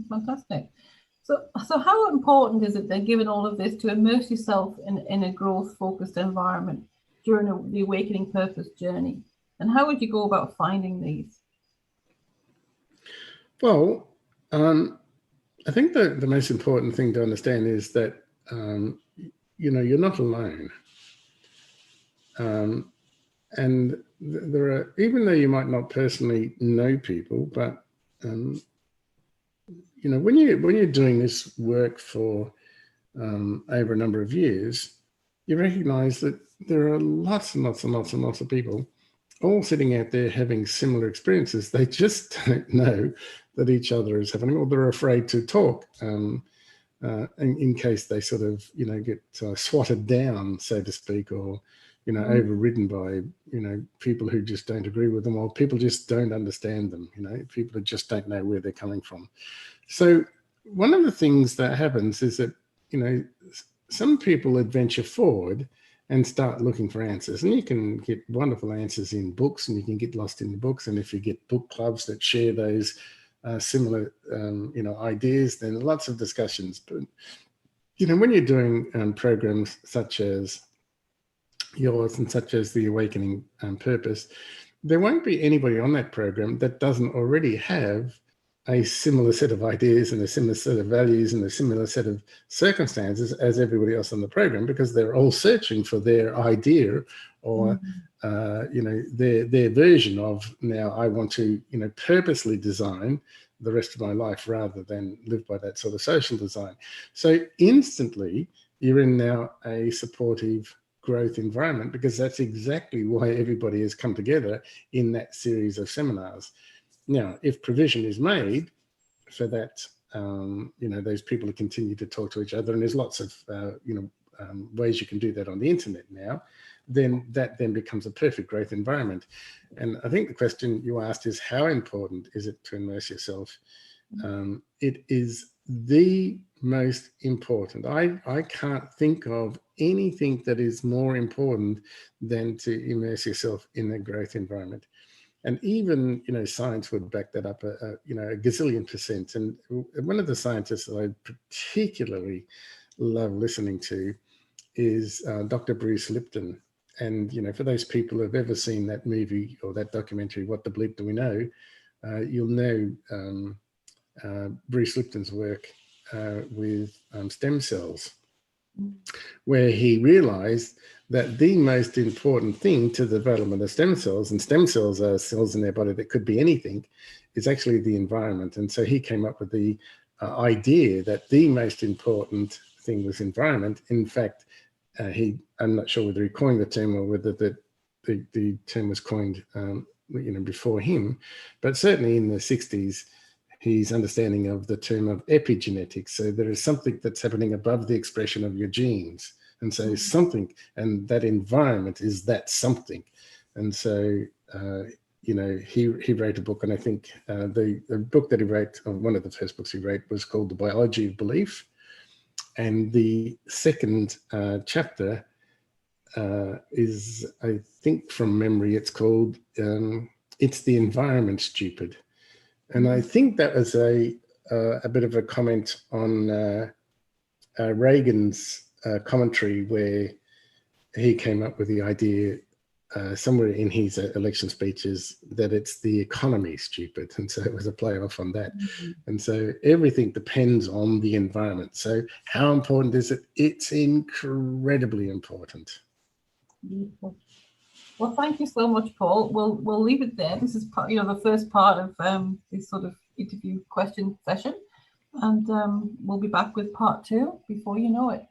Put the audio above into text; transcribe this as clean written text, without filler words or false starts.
Fantastic. So how important is it then, given all of this, to immerse yourself in a growth-focused environment during the Awakening Purpose journey? And how would you go about finding these? Well, I think the most important thing to understand is that, you're not alone. And there are, even though you might not personally know people, but when you're doing this work for over a number of years, you recognize that there are lots and lots and lots and lots of people all sitting out there having similar experiences. They just don't know that each other is having, or they're afraid to talk in case they sort of, get swatted down, so to speak, or, overridden by, people who just don't agree with them, or people just don't understand them, people who just don't know where they're coming from. So one of the things that happens is that, some people adventure forward and start looking for answers, and you can get wonderful answers in books, and you can get lost in the books. And if you get book clubs that share those similar, ideas, then lots of discussions. But, when you're doing programs such as yours and such as the Awakening Purpose, there won't be anybody on that program that doesn't already have a similar set of ideas and a similar set of values and a similar set of circumstances as everybody else on the program, because they're all searching for their idea or, their version of, now I want to, purposely design the rest of my life rather than live by that sort of social design. So instantly you're in now a supportive growth environment, because that's exactly why everybody has come together in that series of seminars. Now, if provision is made for that, those people to continue to talk to each other, and there's lots of, ways you can do that on the internet now, then that then becomes a perfect growth environment. And I think the question you asked is, how important is it to immerse yourself? It is the most important. I can't think of anything that is more important than to immerse yourself in a growth environment. And even, science would back that up a gazillion %. And one of the scientists that I particularly love listening to is Dr. Bruce Lipton. And, for those people who have ever seen that movie or that documentary, What the Bleep Do We Know, you'll know Bruce Lipton's work with stem cells, where he realized that the most important thing to the development of stem cells, and stem cells are cells in their body that could be anything, is actually the environment. And so he came up with the idea that the most important thing was environment. In fact, I'm not sure whether he coined the term or whether the term was coined before him, but certainly in the 60s, his understanding of the term of epigenetics. So there is something that's happening above the expression of your genes. And so something, and that environment is that something. And so, he wrote a book, and I think the book that he wrote, one of the first books he wrote, was called The Biology of Belief. And the second chapter is, I think from memory, it's called It's the Environment, Stupid. And I think that was a bit of a comment on Reagan's commentary, where he came up with the idea somewhere in his election speeches that it's the economy, stupid. And so it was a play off on that. And so everything depends on the environment. So how important is it? It's incredibly important. Beautiful. Well, thank you so much, Paul. We'll leave it there. This is the first part of this sort of interview question session, and we'll be back with part 2 before you know it.